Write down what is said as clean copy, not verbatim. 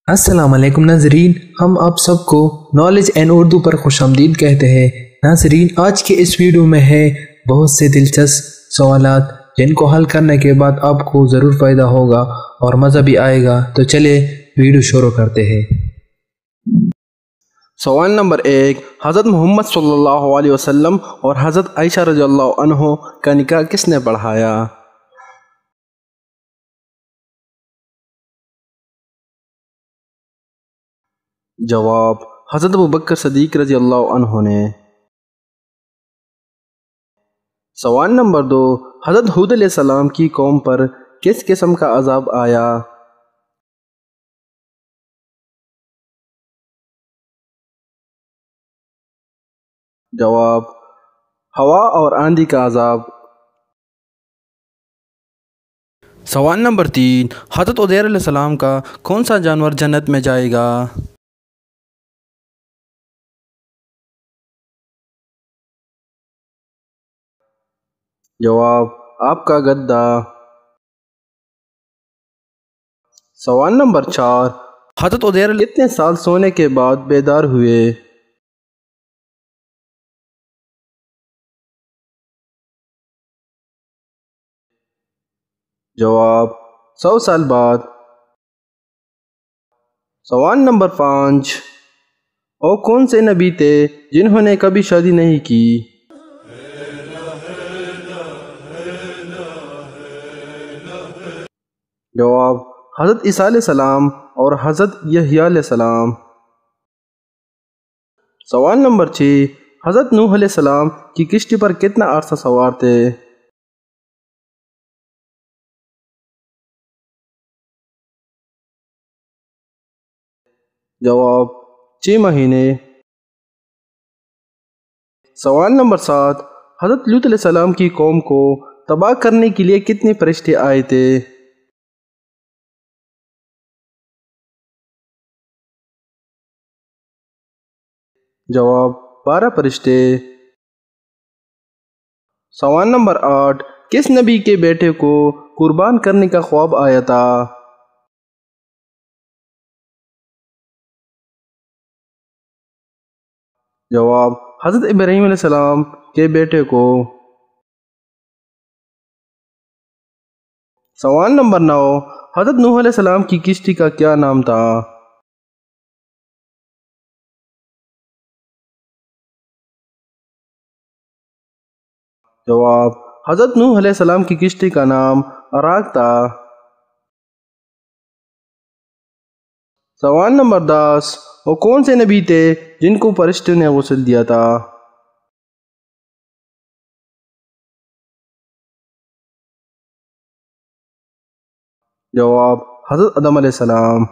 السلام علیکم ناظرین، ہم آپ سب کو نالج اینڈ اردو پر خوش آمدید کہتے ہیں۔ ناظرین، آج کے اس ویڈیو میں ہے بہت سے دلچسپ سوالات جن کو حل کرنے کے بعد آپ کو ضرور فائدہ ہوگا اور مزہ بھی آئے گا، تو چلے ویڈیو شروع کرتے ہیں۔ سوال نمبر 1، حضرت محمد صلی اللہ علیہ وسلم اور حضرت عائشہ رضی اللہ عنہ کا نکاح کس نے پڑھایا؟ جواب: حضرت ابوبکر صدیق رضی اللہ عنہ نے۔ سوال نمبر 2، حضرت ہود علیہ السلام کی قوم پر کس قسم کا عذاب آیا؟ جواب: ہوا اور آندھی کا عذاب۔ سوال نمبر 3، حضرت عزیر علیہ السلام کا کون سا جانور جنت میں جائے گا؟ جواب: آپ کا گدھا۔ سوال نمبر 4، حضرت عزیر کتنے سال سونے کے بعد بیدار ہوئے؟ جواب: 100 سال بعد۔ سوال نمبر 5، وہ کون سے نبی تھے جنہوں نے کبھی شادی نہیں کی؟ جواب: حضرت عیسیٰ علیہ السلام اور حضرت یحییٰ علیہ السلام۔ سوال نمبر 6، حضرت نوح علیہ السلام کی کشتی پر کتنا عرصہ سوار تھے؟ جواب: 6 مہینے۔ سوال نمبر 7، حضرت لوط علیہ السلام کی قوم کو تباہ کرنے کے لیے کتنے فرشتے آئے تھے؟ جواب: 12 فرشتے۔ سوال نمبر 8، کس نبی کے بیٹے کو قربان کرنے کا خواب آیا تھا؟ جواب: حضرت ابراہیم علیہ السلام کے بیٹے کو۔ سوال نمبر 9، حضرت نوح علیہ السلام کی کشتی کا کیا نام تھا؟ جواب: حضرت نوح علیہ السلام کی کشتی کا نام عراق تھا۔ سوال نمبر 10، وہ کون سے نبی تھے جن کو فرشتوں نے غسل دیا تھا؟ جواب: حضرت آدم علیہ السلام۔